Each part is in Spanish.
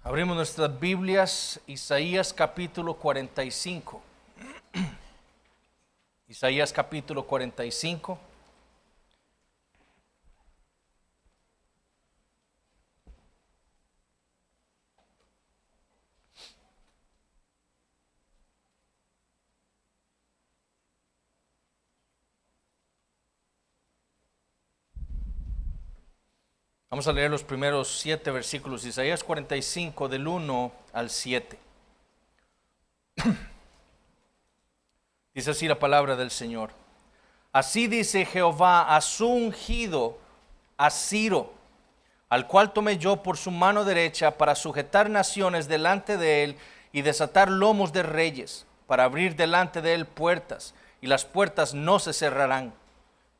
Abrimos nuestras Biblias, Isaías capítulo 45. Isaías capítulo 45. Vamos a leer los primeros 7 versículos. Isaías 45 del 1 al 7. Dice así la palabra del Señor. Así dice Jehová a su ungido, a Ciro, al cual tomé yo por su mano derecha para sujetar naciones delante de él y desatar lomos de reyes, para abrir delante de él puertas, y las puertas no se cerrarán.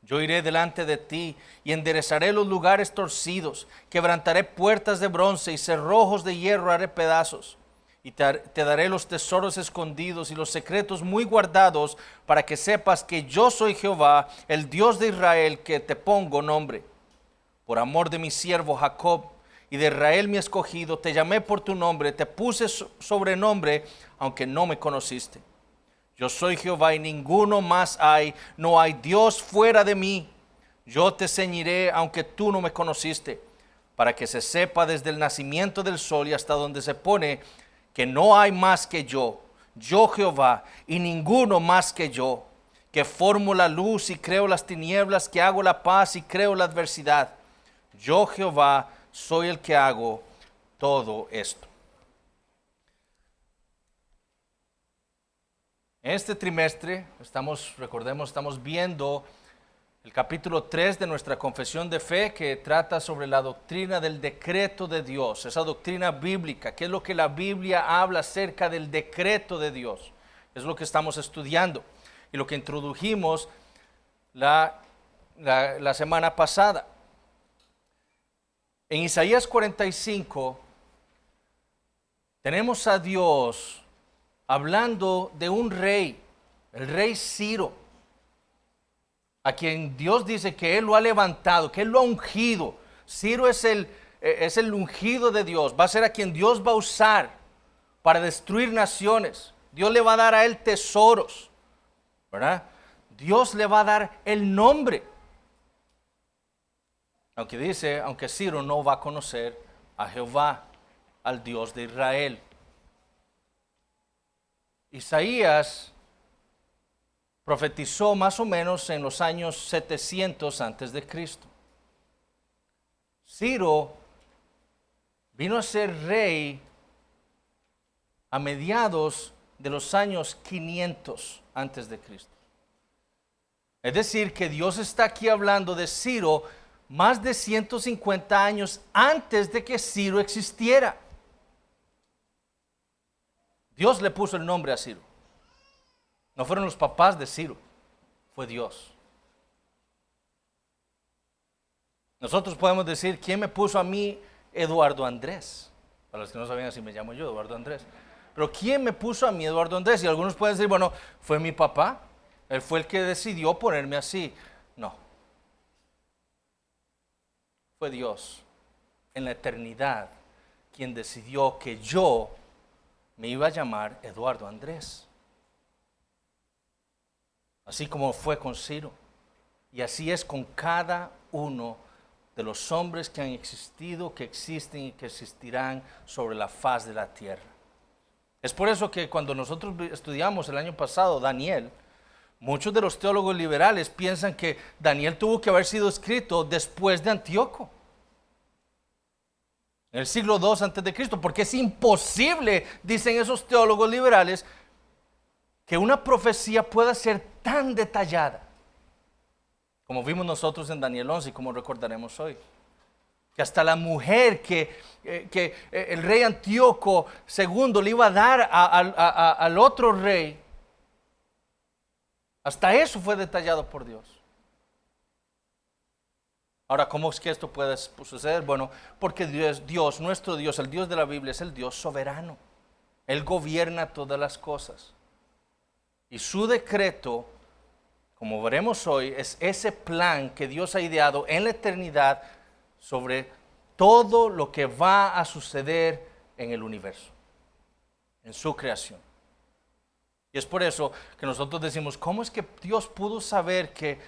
Yo iré delante de ti y enderezaré los lugares torcidos, quebrantaré puertas de bronce y cerrojos de hierro haré pedazos. Y te daré los tesoros escondidos y los secretos muy guardados, para que sepas que yo soy Jehová, el Dios de Israel, que te pongo nombre. Por amor de mi siervo Jacob y de Israel mi escogido, te llamé por tu nombre, te puse sobrenombre, aunque no me conociste. Yo soy Jehová y ninguno más hay, no hay Dios fuera de mí. Yo te ceñiré aunque tú no me conociste, para que se sepa desde el nacimiento del sol y hasta donde se pone, que no hay más que yo Jehová, y ninguno más que yo, que formo la luz y creo las tinieblas, que hago la paz y creo la adversidad. Yo Jehová soy el que hago todo esto. En este trimestre estamos viendo el capítulo 3 de nuestra confesión de fe, que trata sobre la doctrina del decreto de Dios, esa doctrina bíblica, que es lo que la Biblia habla acerca del decreto de Dios. Es lo que estamos estudiando y lo que introdujimos la semana pasada. En Isaías 45 tenemos a Dios hablando de un rey, el rey Ciro, a quien Dios dice que Él lo ha levantado, que Él lo ha ungido. Ciro es el ungido de Dios, va a ser a quien Dios va a usar para destruir naciones. Dios le va a dar a Él tesoros, ¿verdad? Dios le va a dar el nombre. Aunque Ciro no va a conocer a Jehová, al Dios de Israel. Isaías profetizó más o menos en los años 700 antes de Cristo. Ciro vino a ser rey a mediados de los años 500 antes de Cristo. Es decir, que Dios está aquí hablando de Ciro más de 150 años antes de que Ciro existiera. Dios le puso el nombre a Ciro. No fueron los papás de Ciro, fue Dios. Nosotros podemos decir, ¿quién me puso a mí Eduardo Andrés? Para los que no sabían, así me llamo yo, Eduardo Andrés. Pero ¿quién me puso a mí Eduardo Andrés? Y algunos pueden decir, bueno, fue mi papá. Él fue el que decidió ponerme así. No. Fue Dios en la eternidad quien decidió que yo me iba a llamar Eduardo Andrés. Así como fue con Ciro. Y así es con cada uno de los hombres que han existido, que existen y que existirán sobre la faz de la tierra. Es por eso que cuando nosotros estudiamos el año pasado Daniel, muchos de los teólogos liberales piensan que Daniel tuvo que haber sido escrito después de Antíoco, en el siglo II antes de Cristo, porque es imposible, dicen esos teólogos liberales, que una profecía pueda ser tan detallada como vimos nosotros en Daniel 11 y como recordaremos hoy. Que hasta la mujer que el rey Antíoco II le iba a dar al otro rey, hasta eso fue detallado por Dios. Ahora, ¿cómo es que esto puede suceder? Bueno, porque Dios, nuestro Dios, el Dios de la Biblia, es el Dios soberano. Él gobierna todas las cosas. Y su decreto, como veremos hoy, es ese plan que Dios ha ideado en la eternidad sobre todo lo que va a suceder en el universo, en su creación. Y es por eso que nosotros decimos, ¿cómo es que Dios pudo saber que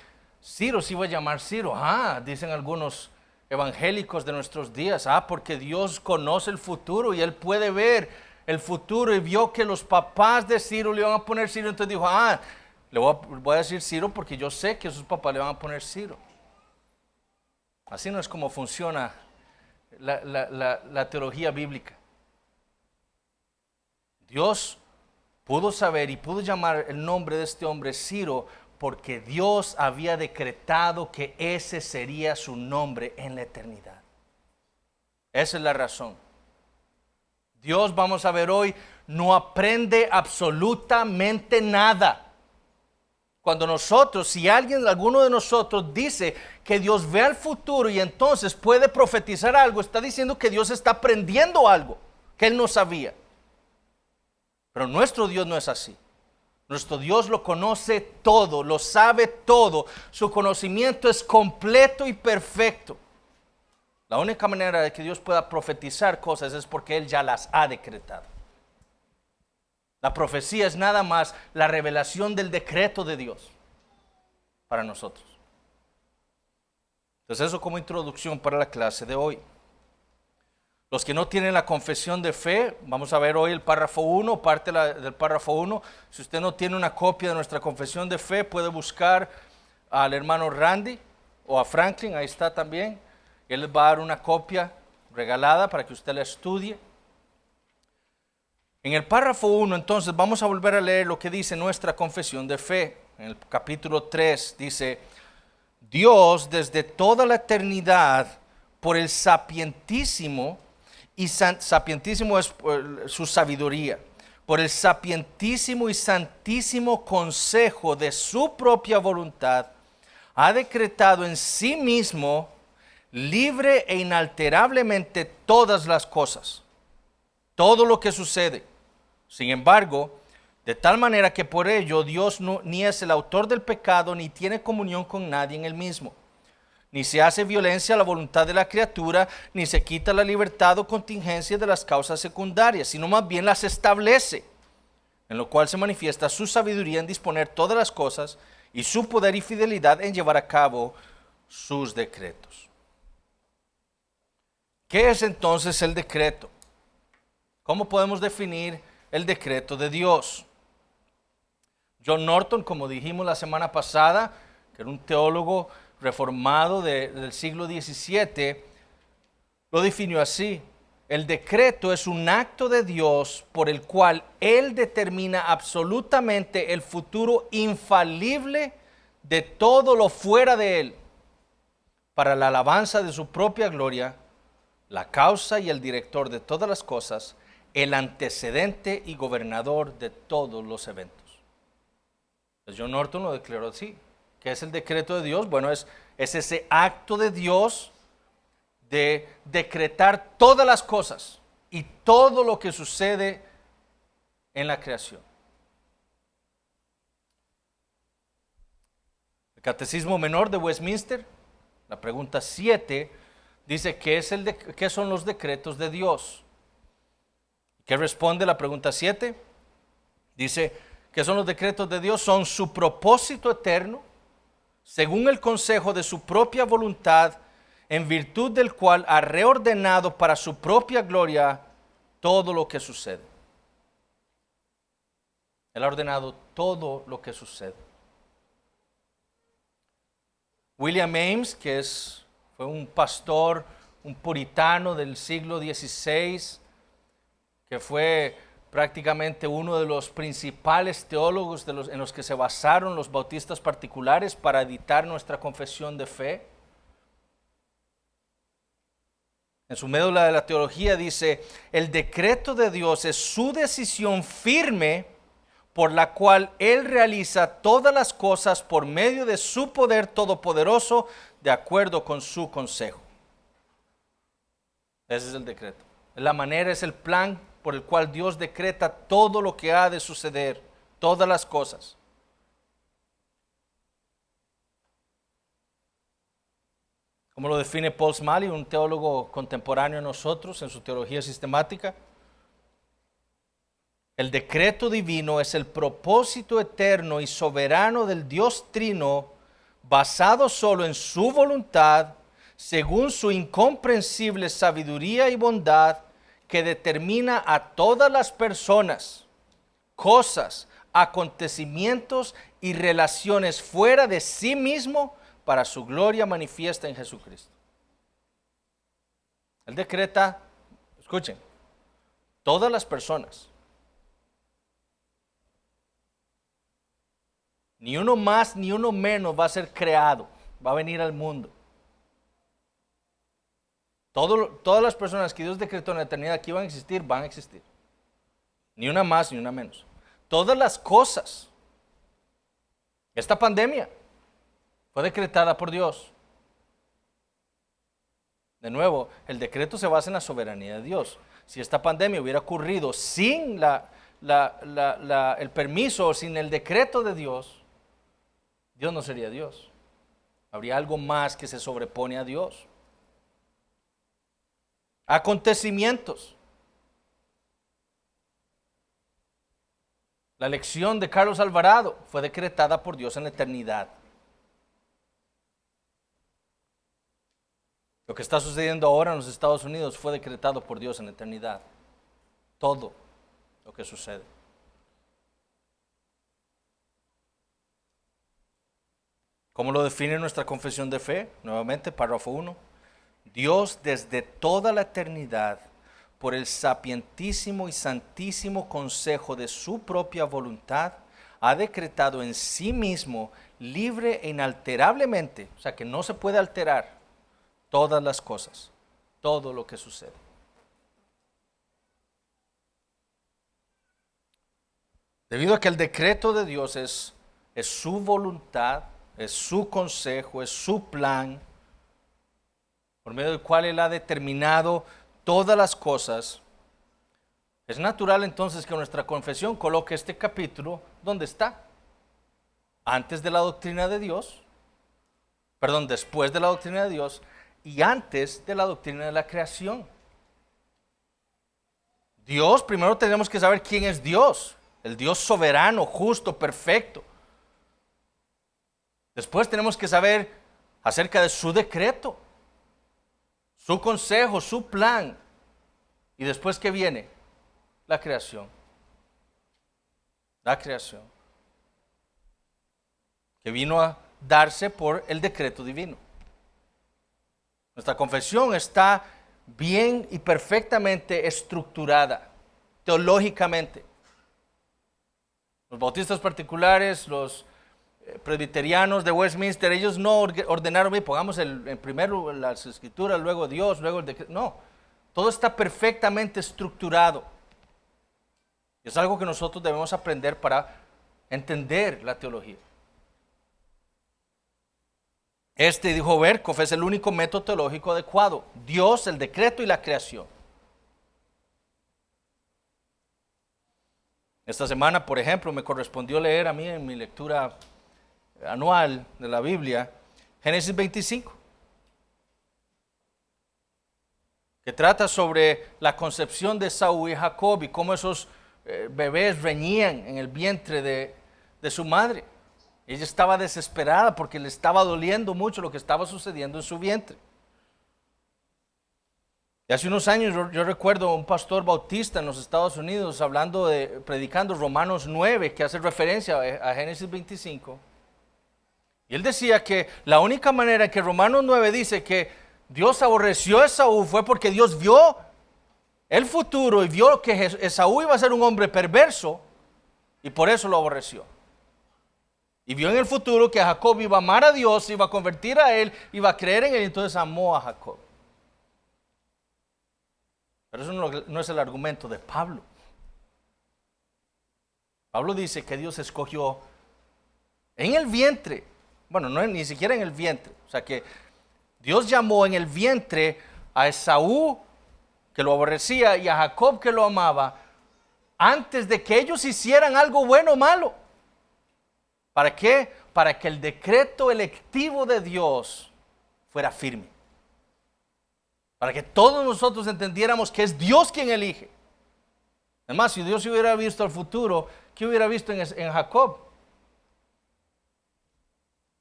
Ciro se iba a llamar Ciro? Dicen algunos evangélicos de nuestros días, porque Dios conoce el futuro y Él puede ver el futuro y vio que los papás de Ciro le iban a poner Ciro, entonces dijo, le voy a decir Ciro porque yo sé que sus papás le van a poner Ciro. Así no es como funciona la teología bíblica. Dios pudo saber y pudo llamar el nombre de este hombre Ciro porque Dios había decretado que ese sería su nombre en la eternidad. Esa es la razón. Dios, vamos a ver hoy, no aprende absolutamente nada. Cuando nosotros, si alguno de nosotros dice que Dios ve al futuro y entonces puede profetizar algo, está diciendo que Dios está aprendiendo algo que Él no sabía. Pero nuestro Dios no es así. Nuestro Dios lo conoce todo, lo sabe todo. Su conocimiento es completo y perfecto. La única manera de que Dios pueda profetizar cosas es porque Él ya las ha decretado. La profecía es nada más la revelación del decreto de Dios para nosotros. Entonces eso como introducción para la clase de hoy. Los que no tienen la confesión de fe, vamos a ver hoy el párrafo 1, parte del párrafo 1. Si usted no tiene una copia de nuestra confesión de fe, puede buscar al hermano Randy o a Franklin, ahí está también. Él les va a dar una copia regalada para que usted la estudie. En el párrafo 1, entonces, vamos a volver a leer lo que dice nuestra confesión de fe. En el capítulo 3 dice, Dios desde toda la eternidad, por el sapientísimo, y sapientísimo es su sabiduría, por el sapientísimo y santísimo consejo de su propia voluntad, ha decretado en sí mismo, libre e inalterablemente todas las cosas, todo lo que sucede. Sin embargo, de tal manera que por ello Dios ni es el autor del pecado, ni tiene comunión con nadie en el mismo. Ni se hace violencia a la voluntad de la criatura, ni se quita la libertad o contingencia de las causas secundarias, sino más bien las establece, en lo cual se manifiesta su sabiduría en disponer todas las cosas y su poder y fidelidad en llevar a cabo sus decretos. ¿Qué es entonces el decreto? ¿Cómo podemos definir el decreto de Dios? John Norton, como dijimos la semana pasada, que era un teólogo reformado del siglo XVII, lo definió así: el decreto es un acto de Dios por el cual Él determina absolutamente el futuro infalible de todo lo fuera de Él, para la alabanza de su propia gloria, la causa y el director de todas las cosas, el antecedente y gobernador de todos los eventos. Pues John Norton lo declaró así. ¿Qué es el decreto de Dios? Bueno, es ese acto de Dios de decretar todas las cosas y todo lo que sucede en la creación. El Catecismo Menor de Westminster, la pregunta 7, dice ¿qué son los decretos de Dios? ¿Qué responde la pregunta 7? Dice, ¿qué son los decretos de Dios? Son su propósito eterno, según el consejo de su propia voluntad, en virtud del cual ha reordenado para su propia gloria todo lo que sucede. Él ha ordenado todo lo que sucede. William Ames, fue un pastor, un puritano del siglo XVI, que fue prácticamente uno de los principales teólogos en los que se basaron los bautistas particulares para editar nuestra confesión de fe. En su médula de la teología dice, el decreto de Dios es su decisión firme por la cual Él realiza todas las cosas por medio de su poder todopoderoso, de acuerdo con su consejo. Ese es el decreto. La manera, es el plan por el cual Dios decreta todo lo que ha de suceder, todas las cosas. Como lo define Paul Smalley, un teólogo contemporáneo a nosotros en su teología sistemática, El decreto divino es el propósito eterno y soberano del Dios Trino, basado solo en su voluntad, según su incomprensible sabiduría y bondad, que determina a todas las personas, cosas, acontecimientos y relaciones fuera de sí mismo para su gloria manifiesta en Jesucristo. Él decreta, escuchen, todas las personas, ni uno más ni uno menos va a ser creado, va a venir al mundo. Todas las personas que Dios decretó en la eternidad que iban a existir, van a existir. Ni una más ni una menos. Todas las cosas. Esta pandemia fue decretada por Dios. De nuevo, el decreto se basa en la soberanía de Dios. Si esta pandemia hubiera ocurrido sin el permiso o sin el decreto de Dios, Dios no sería Dios. Habría algo más que se sobrepone a Dios. Acontecimientos. La elección de Carlos Alvarado fue decretada por Dios en la eternidad. Lo que está sucediendo ahora en los Estados Unidos fue decretado por Dios en la eternidad. Todo lo que sucede. ¿Cómo lo define nuestra confesión de fe? Nuevamente, párrafo 1. Dios desde toda la eternidad, por el sapientísimo y santísimo consejo de su propia voluntad, ha decretado en sí mismo, libre e inalterablemente, o sea que no se puede alterar, todas las cosas, todo lo que sucede. Debido a que el decreto de Dios es su voluntad, es su consejo, es su plan, por medio del cual Él ha determinado todas las cosas, es natural entonces que nuestra confesión coloque este capítulo donde está. Antes de la doctrina de Dios, después de la doctrina de Dios y antes de la doctrina de la creación. Dios, primero tenemos que saber quién es Dios, el Dios soberano, justo, perfecto. Después tenemos que saber acerca de su decreto, su consejo, su plan. Y después, ¿qué viene? La creación. La creación. Que vino a darse por el decreto divino. Nuestra confesión está bien y perfectamente estructurada, teológicamente. Los bautistas particulares, los presbiterianos de Westminster, ellos no ordenaron, pongamos en primero las escrituras, luego Dios, luego el decreto. No, todo está perfectamente estructurado. Es algo que nosotros debemos aprender para entender la teología. Dijo Berkhoff, es el único método teológico adecuado. Dios, el decreto y la creación. Esta semana, por ejemplo, me correspondió leer a mí en mi lectura anual de la Biblia, Génesis 25, que trata sobre la concepción de Esaú y Jacob y cómo esos bebés reñían en el vientre de su madre. Ella estaba desesperada porque le estaba doliendo mucho lo que estaba sucediendo en su vientre. Y hace unos años yo recuerdo a un pastor bautista en los Estados Unidos predicando Romanos 9, que hace referencia a Génesis 25. Y él decía que la única manera en que Romanos 9 dice que Dios aborreció a Esaú fue porque Dios vio el futuro y vio que Esaú iba a ser un hombre perverso y por eso lo aborreció. Y vio en el futuro que Jacob iba a amar a Dios, iba a convertir a él, iba a creer en él, y entonces amó a Jacob. Pero eso no es el argumento de Pablo. Pablo dice que Dios escogió en el vientre, bueno, no ni siquiera en el vientre, o sea que Dios llamó en el vientre a Esaú, que lo aborrecía, y a Jacob, que lo amaba, antes de que ellos hicieran algo bueno o malo. ¿Para qué? Para que el decreto electivo de Dios fuera firme. Para que todos nosotros entendiéramos que es Dios quien elige. Además, si Dios hubiera visto el futuro, ¿qué hubiera visto en Jacob?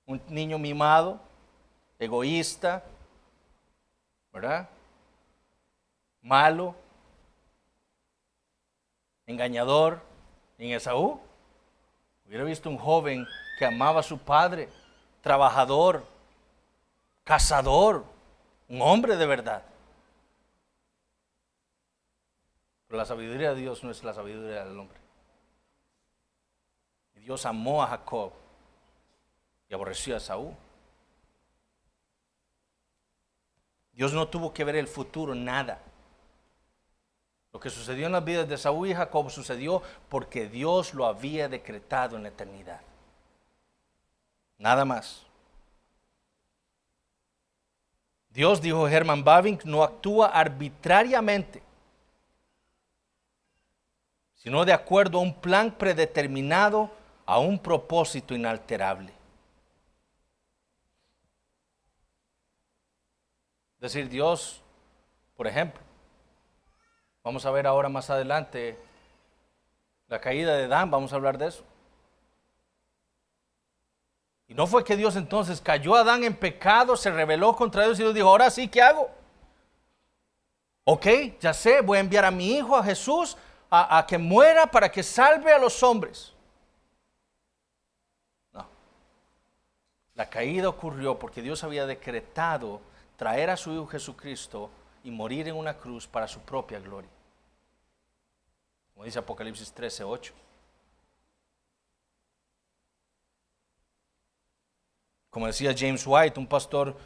Un niño mimado, egoísta, ¿verdad? Malo, engañador. En Esaú hubiera visto un joven que amaba a su padre, trabajador, cazador, un hombre de verdad. Pero la sabiduría de Dios no es la sabiduría del hombre. Y Dios amó a Jacob y aborreció a Esaú. Dios no tuvo que ver el futuro, nada. Lo que sucedió en las vidas de Esaú y Jacob sucedió porque Dios lo había decretado en la eternidad. Nada más. Dios, dijo Herman Bavinck, no actúa arbitrariamente, sino de acuerdo a un plan predeterminado, a un propósito inalterable. Es decir, Dios, por ejemplo, vamos a ver ahora más adelante la caída de Adán, vamos a hablar de eso. Y no fue que Dios entonces cayó a Adán en pecado, se rebeló contra Dios y Dios dijo, ahora sí, ¿qué hago? Ok, ya sé, voy a enviar a mi hijo, a Jesús, a que muera para que salve a los hombres. No. La caída ocurrió porque Dios había decretado traer a su hijo Jesucristo y morir en una cruz para su propia gloria. Como dice Apocalipsis 13:8. Como decía James White, un pastor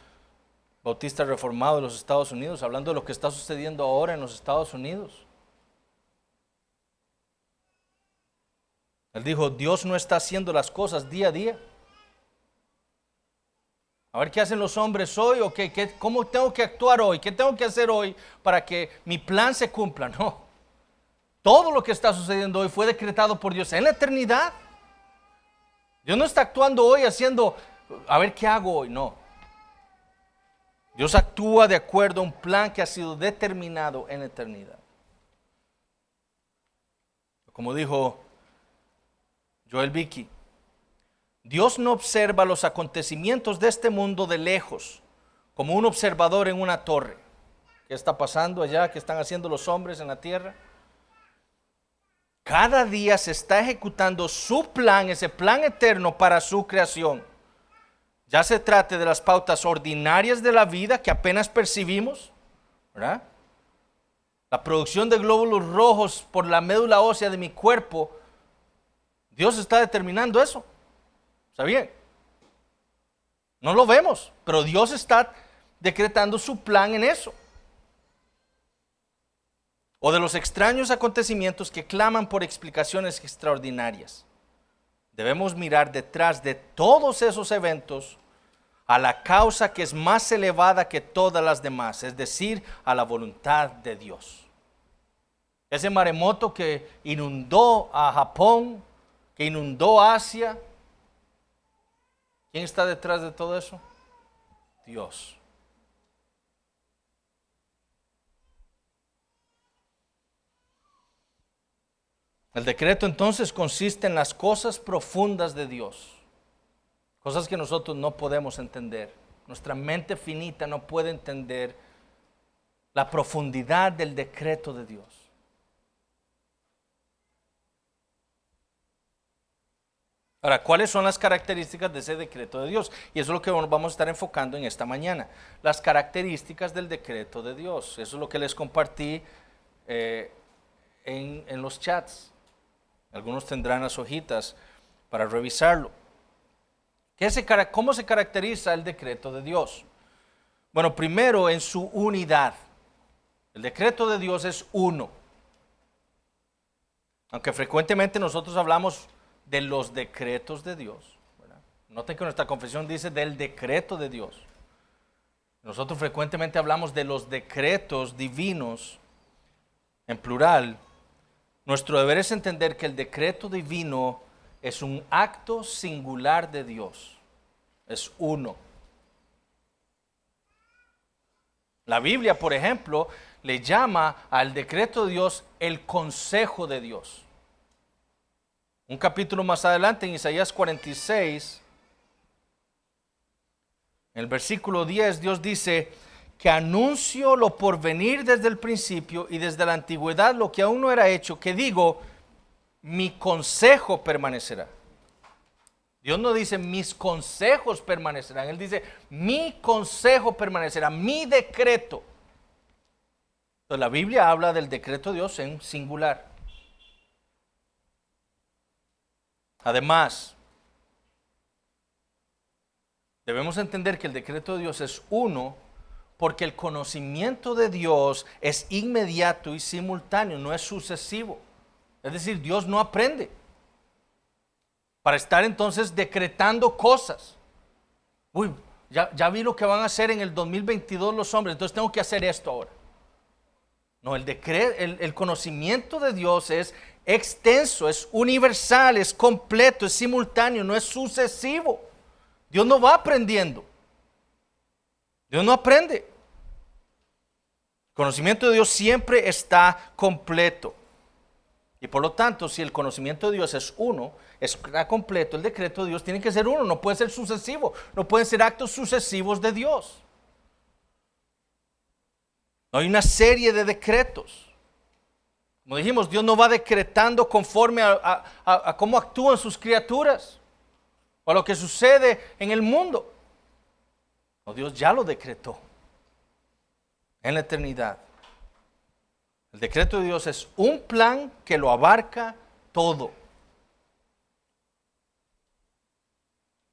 bautista reformado de los Estados Unidos, hablando de lo que está sucediendo ahora en los Estados Unidos. Él dijo, Dios no está haciendo las cosas día a día. A ver qué hacen los hombres hoy, o cómo tengo que actuar hoy, qué tengo que hacer hoy para que mi plan se cumpla. No. Todo lo que está sucediendo hoy fue decretado por Dios en la eternidad. Dios no está actuando hoy haciendo, a ver qué hago hoy, no. Dios actúa de acuerdo a un plan que ha sido determinado en la eternidad. Como dijo Joel Vicky, Dios no observa los acontecimientos de este mundo de lejos, como un observador en una torre. ¿Qué está pasando allá? ¿Qué están haciendo los hombres en la tierra? Cada día se está ejecutando su plan, ese plan eterno para su creación. Ya se trate de las pautas ordinarias de la vida que apenas percibimos, ¿verdad? La producción de glóbulos rojos por la médula ósea de mi cuerpo, Dios está determinando eso. ¿Está bien? No lo vemos, pero Dios está decretando su plan en eso. O de los extraños acontecimientos que claman por explicaciones extraordinarias. Debemos mirar detrás de todos esos eventos a la causa que es más elevada que todas las demás, es decir, a la voluntad de Dios. Ese maremoto que inundó a Japón, que inundó Asia, ¿quién está detrás de todo eso? Dios. El decreto entonces consiste en las cosas profundas de Dios, cosas que nosotros no podemos entender. Nuestra mente finita no puede entender la profundidad del decreto de Dios. Ahora, ¿cuáles son las características de ese decreto de Dios? Y eso es lo que vamos a estar enfocando en esta mañana. Las características del decreto de Dios. Eso es lo que les compartí en los chats. Algunos tendrán las hojitas para revisarlo. ¿Cómo se caracteriza el decreto de Dios? Bueno, primero en su unidad. El decreto de Dios es uno. Aunque frecuentemente nosotros hablamos de los decretos de Dios, ¿verdad? Noten que nuestra confesión dice del decreto de Dios. Nosotros frecuentemente hablamos de los decretos divinos en plural. Nuestro deber es entender que el decreto divino es un acto singular de Dios. Es uno. La Biblia, por ejemplo, le llama al decreto de Dios el consejo de Dios. Un capítulo más adelante, en Isaías 46, en el versículo 10, Dios dice que anuncio lo por venir desde el principio y desde la antigüedad lo que aún no era hecho, que digo, mi consejo permanecerá. Dios no dice mis consejos permanecerán, Él dice mi consejo permanecerá, mi decreto. Entonces la Biblia habla del decreto de Dios en singular. Además, debemos entender que el decreto de Dios es uno porque el conocimiento de Dios es inmediato y simultáneo, no es sucesivo. Es decir, Dios no aprende para estar entonces decretando cosas. Uy, ya vi lo que van a hacer en el 2022 los hombres, entonces tengo que hacer esto ahora. No, el conocimiento de Dios es extenso, es universal, es completo, es simultáneo, no es sucesivo. Dios no va aprendiendo. Dios no aprende. El conocimiento de Dios siempre está completo. Y por lo tanto, si el conocimiento de Dios es uno, está completo, el decreto de Dios tiene que ser uno, no puede ser sucesivo, no pueden ser actos sucesivos de Dios. No hay una serie de decretos. Como dijimos, Dios no va decretando conforme a cómo actúan sus criaturas o a lo que sucede en el mundo. No, Dios ya lo decretó en la eternidad. El decreto de Dios es un plan que lo abarca todo.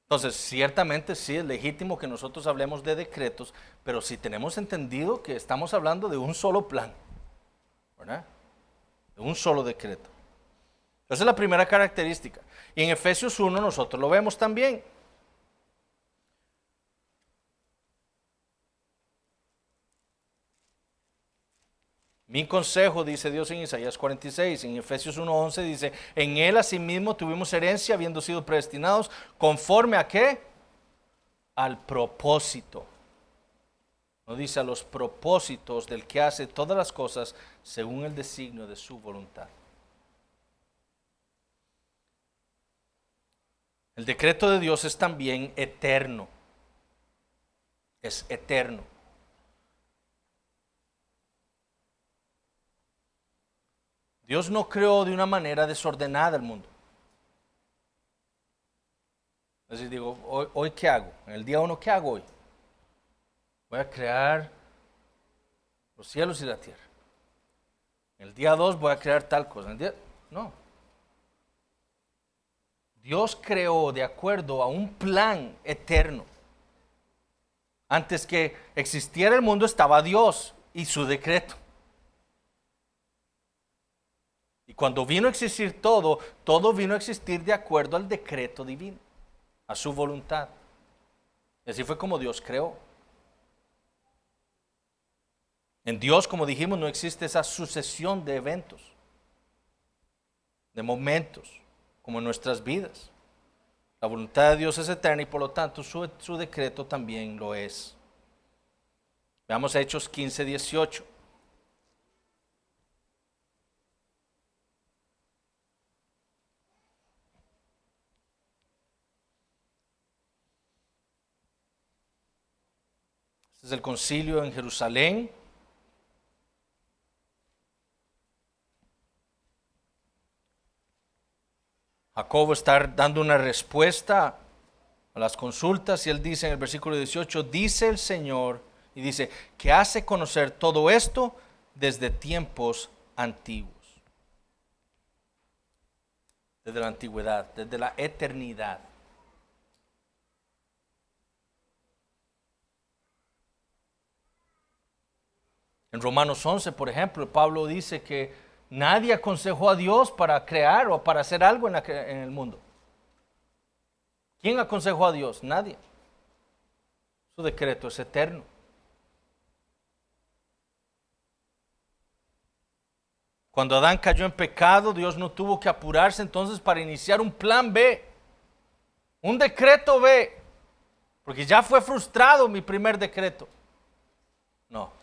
Entonces, ciertamente sí es legítimo que nosotros hablemos de decretos, pero si tenemos entendido que estamos hablando de un solo plan, ¿verdad? De un solo decreto. Esa es la primera característica. Y en Efesios 1 nosotros lo vemos también. Mi consejo, dice Dios en Isaías 46, en Efesios 1:11 dice, en él asimismo tuvimos herencia, habiendo sido predestinados, conforme a ¿qué? Al propósito. No dice a los propósitos del que hace todas las cosas según el designio de su voluntad. El decreto de Dios es también eterno. Es eterno. Dios no creó de una manera desordenada el mundo. Es decir, digo, ¿hoy qué hago? En el día 1, ¿qué hago hoy? Voy a crear los cielos y la tierra. En el día 2 voy a crear tal cosa. No. Dios creó de acuerdo a un plan eterno. Antes que existiera el mundo estaba Dios y su decreto. Y cuando vino a existir todo, todo vino a existir de acuerdo al decreto divino, a su voluntad. Y así fue como Dios creó. En Dios, como dijimos, no existe esa sucesión de eventos, de momentos, como en nuestras vidas. La voluntad de Dios es eterna y por lo tanto su decreto también lo es. Veamos Hechos 15:18. Este es el concilio en Jerusalén. Jacobo está dando una respuesta a las consultas y él dice en el versículo 18, dice el Señor, y dice, que hace conocer todo esto desde tiempos antiguos. Desde la antigüedad, desde la eternidad. En Romanos 11, por ejemplo, Pablo dice que nadie aconsejó a Dios para crear o para hacer algo en el mundo. ¿Quién aconsejó a Dios? Nadie. Su decreto es eterno. Cuando Adán cayó en pecado, Dios no tuvo que apurarse entonces para iniciar un plan B, un decreto B, porque ya fue frustrado mi primer decreto. No.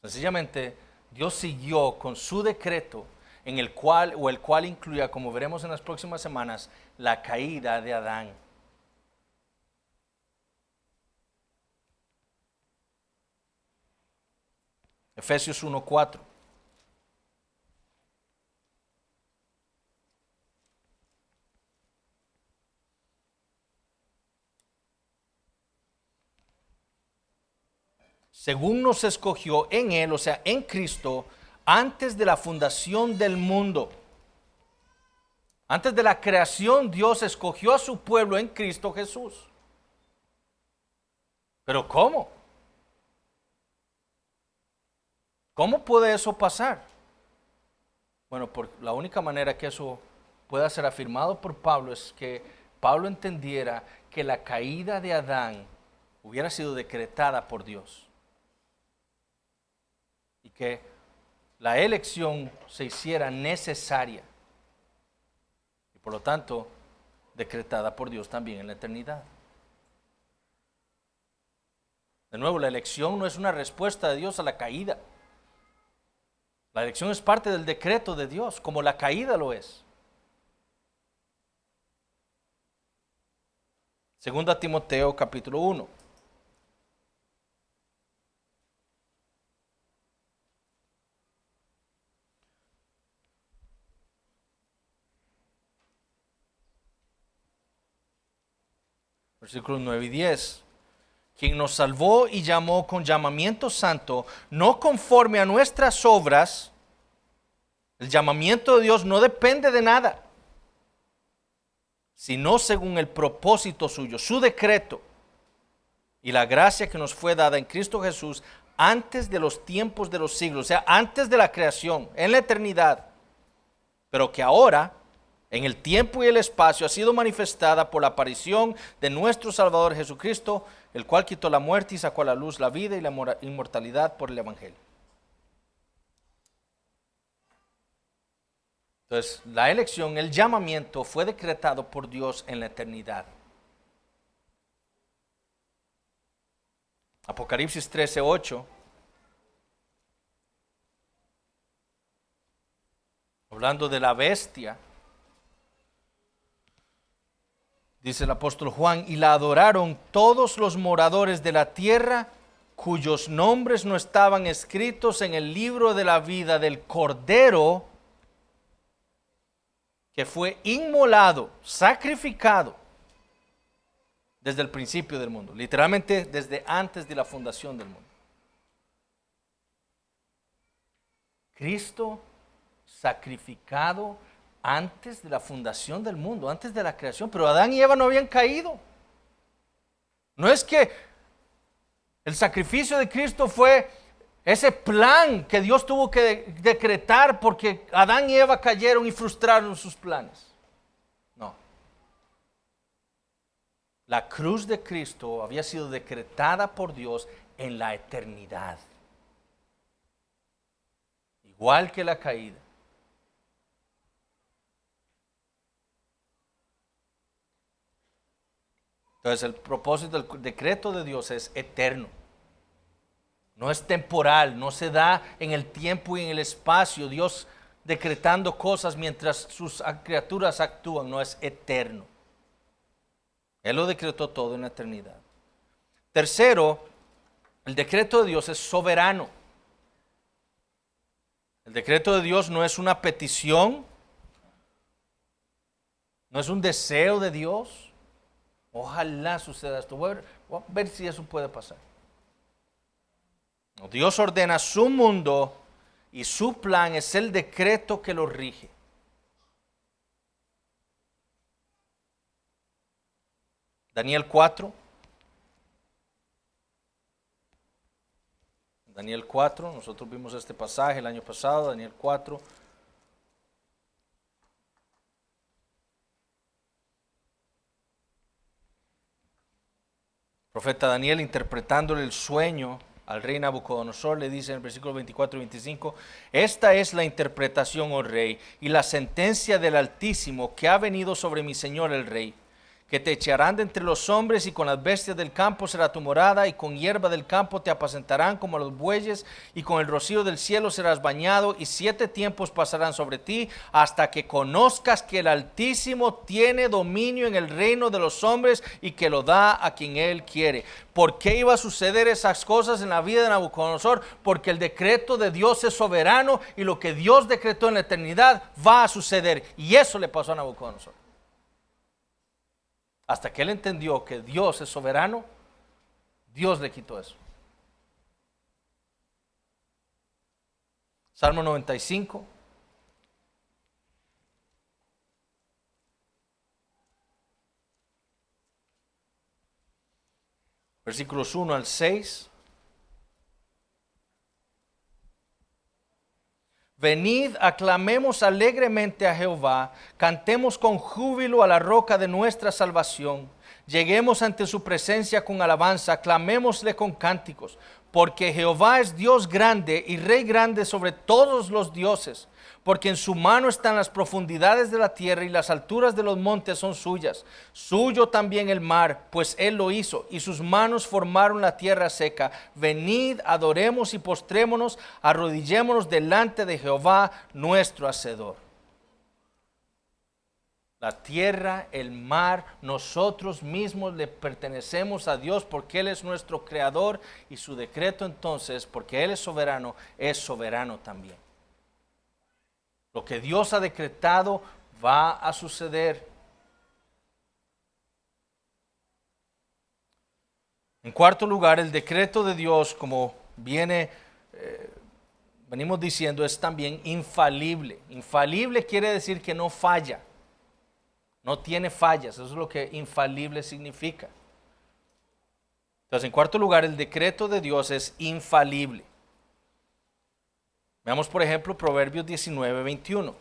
Sencillamente, Dios siguió con su decreto en el cual incluía, como veremos en las próximas semanas, la caída de Adán. Efesios 1:4. Según nos escogió en Él, o sea, en Cristo, antes de la fundación del mundo. Antes de la creación, Dios escogió a su pueblo en Cristo Jesús. ¿Pero cómo? ¿Cómo puede eso pasar? Bueno, por la única manera que eso pueda ser afirmado por Pablo es que Pablo entendiera que la caída de Adán hubiera sido decretada por Dios y que la elección se hiciera necesaria y por lo tanto decretada por Dios también en la eternidad. De nuevo, la elección no es una respuesta de Dios a la caída. La elección es parte del decreto de Dios, como la caída lo es. Segunda Timoteo capítulo 1. Versículos 9 y 10. Quien nos salvó y llamó con llamamiento santo, no conforme a nuestras obras. El llamamiento de Dios no depende de nada, sino según el propósito suyo, su decreto y la gracia que nos fue dada en Cristo Jesús antes de los tiempos de los siglos, o sea, antes de la creación, en la eternidad, pero que ahora, en el tiempo y el espacio, ha sido manifestada por la aparición de nuestro Salvador Jesucristo, el cual quitó la muerte y sacó a la luz la vida y la inmortalidad por el Evangelio. Entonces, la elección, el llamamiento fue decretado por Dios en la eternidad. Apocalipsis 13:8. Hablando de la bestia, dice el apóstol Juan, y la adoraron todos los moradores de la tierra, cuyos nombres no estaban escritos en el libro de la vida del Cordero, que fue inmolado, sacrificado desde el principio del mundo, literalmente desde antes de la fundación del mundo. Cristo sacrificado antes de la fundación del mundo, antes de la creación, pero Adán y Eva no habían caído. No es que el sacrificio de Cristo fue ese plan que Dios tuvo que decretar porque Adán y Eva cayeron y frustraron sus planes. No. La cruz de Cristo había sido decretada por Dios en la eternidad. Igual que la caída. Entonces el propósito del decreto de Dios es eterno. No es temporal, no se da en el tiempo y en el espacio, Dios decretando cosas mientras sus criaturas actúan, no es eterno. Él lo decretó todo en la eternidad. Tercero, el decreto de Dios es soberano. El decreto de Dios no es una petición, no es un deseo de Dios. Ojalá suceda esto. Voy a ver si eso puede pasar. Dios ordena su mundo y su plan es el decreto que lo rige. Daniel 4. Daniel 4, nosotros vimos este pasaje el año pasado, Daniel 4. El profeta Daniel, interpretándole el sueño al rey Nabucodonosor, le dice en el versículo 24 y 25, esta es la interpretación, oh rey, y la sentencia del Altísimo que ha venido sobre mi señor el rey, que te echarán de entre los hombres, y con las bestias del campo será tu morada, y con hierba del campo te apacentarán como a los bueyes, y con el rocío del cielo serás bañado, y 7 tiempos pasarán sobre ti, hasta que conozcas que el Altísimo tiene dominio en el reino de los hombres, y que lo da a quien Él quiere. ¿Por qué iba a suceder esas cosas en la vida de Nabucodonosor? Porque el decreto de Dios es soberano, y lo que Dios decretó en la eternidad va a suceder, y eso le pasó a Nabucodonosor. Hasta que él entendió que Dios es soberano, Dios le quitó eso. Salmo 95. Versículos 1 al 6. Venid, aclamemos alegremente a Jehová, cantemos con júbilo a la roca de nuestra salvación. Lleguemos ante su presencia con alabanza, aclamémosle con cánticos, porque Jehová es Dios grande y Rey grande sobre todos los dioses. Porque en su mano están las profundidades de la tierra, y las alturas de los montes son suyas. Suyo también el mar, pues él lo hizo, y sus manos formaron la tierra seca. Venid, adoremos y postrémonos, arrodillémonos delante de Jehová nuestro Hacedor. La tierra, el mar, nosotros mismos le pertenecemos a Dios, porque Él es nuestro creador, y su decreto entonces, porque Él es soberano también. Lo que Dios ha decretado va a suceder. En cuarto lugar, el decreto de Dios, como venimos diciendo, es también infalible. Infalible quiere decir que no falla, no tiene fallas. Eso es lo que infalible significa. Entonces, en cuarto lugar, el decreto de Dios es infalible. Veamos, por ejemplo, Proverbios 19, 21.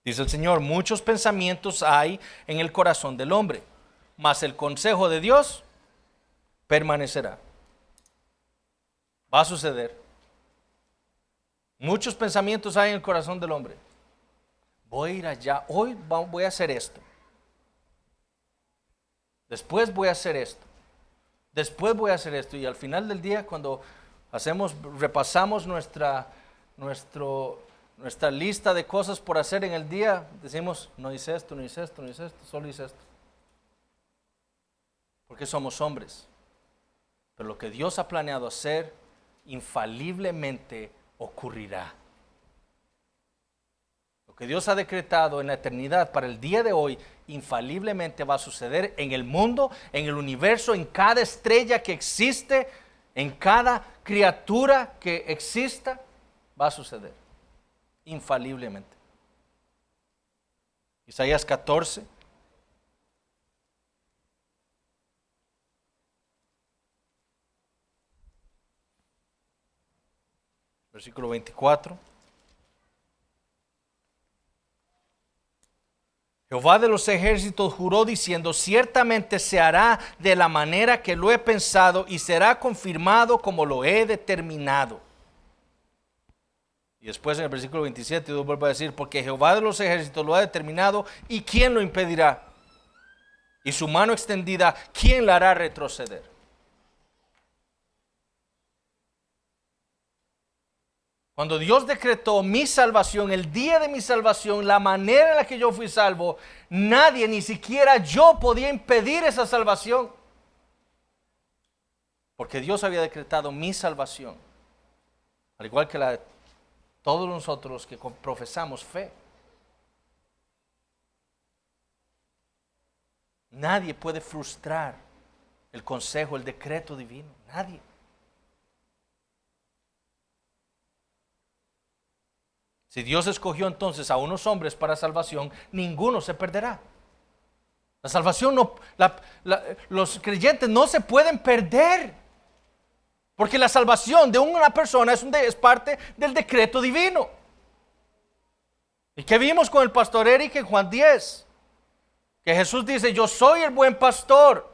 Dice el Señor: muchos pensamientos hay en el corazón del hombre, mas el consejo de Dios permanecerá. Va a suceder. Muchos pensamientos hay en el corazón del hombre. Voy a ir allá, hoy voy a hacer esto. Después voy a hacer esto. Después voy a hacer esto. Y al final del día, cuando repasamos nuestra lista de cosas por hacer en el día, decimos: no hice esto, no hice esto, no hice esto, solo hice esto. Porque somos hombres. Pero lo que Dios ha planeado hacer, infaliblemente ocurrirá. Lo que Dios ha decretado en la eternidad para el día de hoy, infaliblemente va a suceder en el mundo, en el universo, en cada estrella que existe, en cada criatura que exista, va a suceder. Infaliblemente. Isaías 14. Versículo 24. Jehová de los ejércitos juró diciendo: ciertamente se hará de la manera que lo he pensado, y será confirmado como lo he determinado. Y después en el versículo 27 Dios vuelve a decir: porque Jehová de los ejércitos lo ha determinado, ¿y quién lo impedirá? Y su mano extendida, ¿quién la hará retroceder? Cuando Dios decretó mi salvación, el día de mi salvación, la manera en la que yo fui salvo, nadie, ni siquiera yo, podía impedir esa salvación. Porque Dios había decretado mi salvación, al igual que la de todos nosotros los que profesamos fe. Nadie puede frustrar el consejo, el decreto divino. Nadie. Si Dios escogió entonces a unos hombres para salvación, ninguno se perderá. La salvación no, los creyentes no se pueden perder. Porque la salvación de una persona es parte del decreto divino. ¿Y qué vimos con el pastor Eric en Juan 10? Que Jesús dice: yo soy el buen pastor.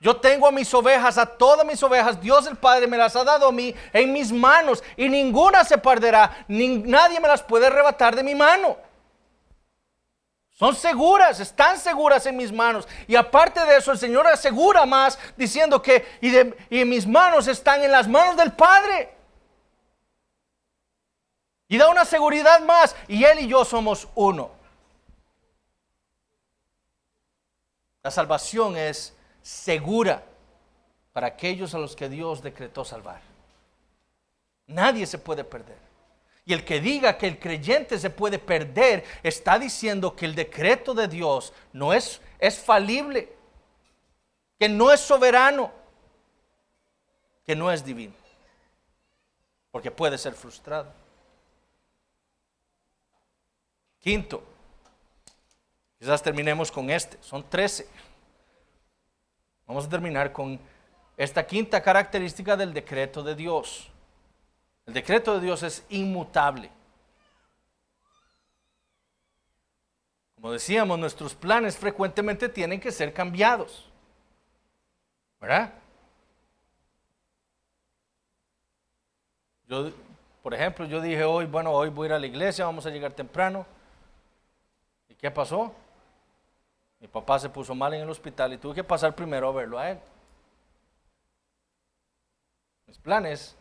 Yo tengo a mis ovejas, a todas mis ovejas, Dios el Padre me las ha dado a mí en mis manos y ninguna se perderá, nadie me las puede arrebatar de mi mano. Son seguras, están seguras en mis manos. Y aparte de eso, el Señor asegura más diciendo que y mis manos están en las manos del Padre. Y da una seguridad más. Y Él y yo somos uno. La salvación es segura para aquellos a los que Dios decretó salvar. Nadie se puede perder. Y el que diga que el creyente se puede perder, está diciendo que el decreto de Dios no es falible, que no es soberano, que no es divino, porque puede ser frustrado. Quinto, quizás terminemos con son 13. Vamos a terminar con esta quinta característica del decreto de Dios. El decreto de Dios es inmutable. Como decíamos, nuestros planes frecuentemente tienen que ser cambiados, ¿verdad? Por ejemplo, yo dije hoy voy a ir a la iglesia, vamos a llegar temprano. ¿Y qué pasó? Mi papá se puso mal en el hospital y tuve que pasar primero a verlo a él. Mis planes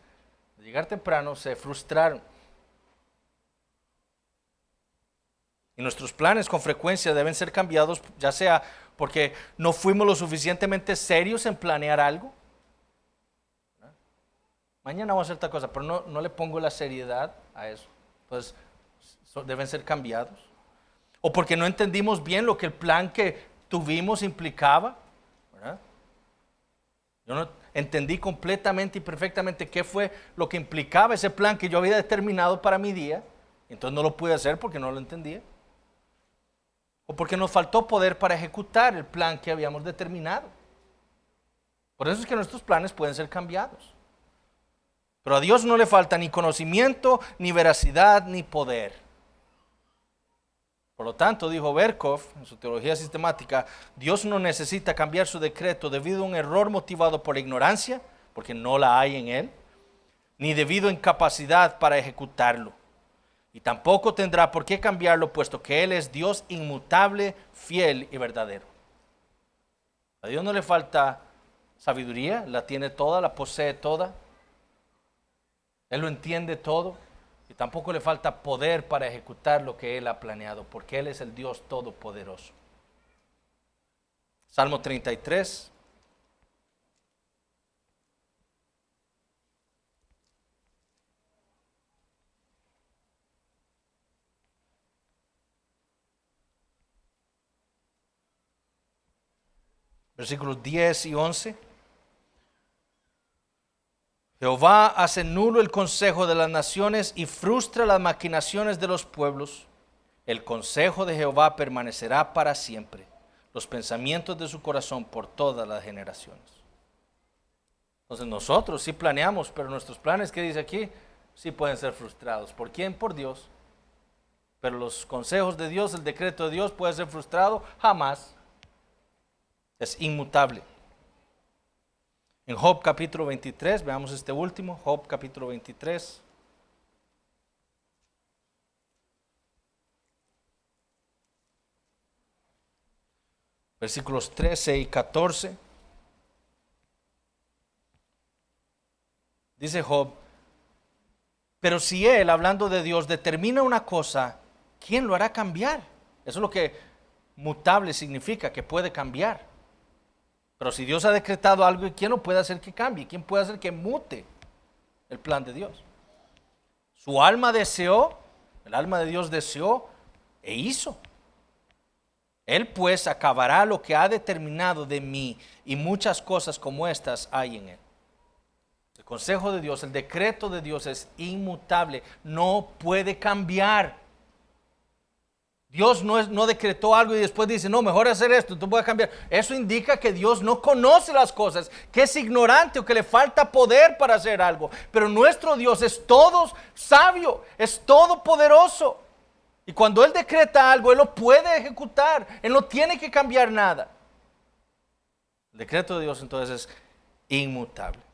de llegar temprano se frustraron. Y nuestros planes con frecuencia deben ser cambiados, ya sea porque no fuimos lo suficientemente serios en planear algo. Mañana voy a hacer esta cosa, pero no le pongo la seriedad a eso. Entonces, deben ser cambiados. O porque no entendimos bien lo que el plan que tuvimos implicaba, ¿verdad? Yo no entendí completamente y perfectamente qué fue lo que implicaba ese plan que yo había determinado para mi día. Entonces no lo pude hacer porque no lo entendía. O porque nos faltó poder para ejecutar el plan que habíamos determinado. Por eso es que nuestros planes pueden ser cambiados. Pero a Dios no le falta ni conocimiento, ni veracidad, ni poder. Por lo tanto, dijo Berkov en su teología sistemática, Dios no necesita cambiar su decreto debido a un error motivado por la ignorancia, porque no la hay en él, ni debido a incapacidad para ejecutarlo. Y tampoco tendrá por qué cambiarlo, puesto que Él es Dios inmutable, fiel y verdadero. A Dios no le falta sabiduría, la tiene toda, la posee toda. Él lo entiende todo. Y tampoco le falta poder para ejecutar lo que Él ha planeado, porque Él es el Dios todopoderoso. Salmo 33. Versículos 10 y 11. Jehová hace nulo el consejo de las naciones y frustra las maquinaciones de los pueblos. El consejo de Jehová permanecerá para siempre, los pensamientos de su corazón por todas las generaciones. Entonces nosotros sí planeamos, pero nuestros planes, que dice aquí, sí pueden ser frustrados. ¿Por quién? Por Dios. Pero los consejos de Dios, el decreto de Dios puede ser frustrado, jamás. Es inmutable. En Job capítulo 23, veamos este último, Job capítulo 23. Versículos 13 y 14. Dice Job, pero si Él, hablando de Dios, determina una cosa, ¿quién lo hará cambiar? Eso es lo que mutable significa, que puede cambiar. Pero si Dios ha decretado algo, ¿quién lo puede hacer que cambie? ¿Quién puede hacer que mute el plan de Dios? Su alma deseó, el alma de Dios deseó e hizo. Él pues acabará lo que ha determinado de mí, y muchas cosas como estas hay en Él. El consejo de Dios, el decreto de Dios es inmutable, no puede cambiar. Dios no decretó algo y después dice, no, mejor hacer esto, tú puedes cambiar. Eso indica que Dios no conoce las cosas, que es ignorante o que le falta poder para hacer algo. Pero nuestro Dios es todo sabio, es todopoderoso. Y cuando Él decreta algo, Él lo puede ejecutar. Él no tiene que cambiar nada. El decreto de Dios entonces es inmutable.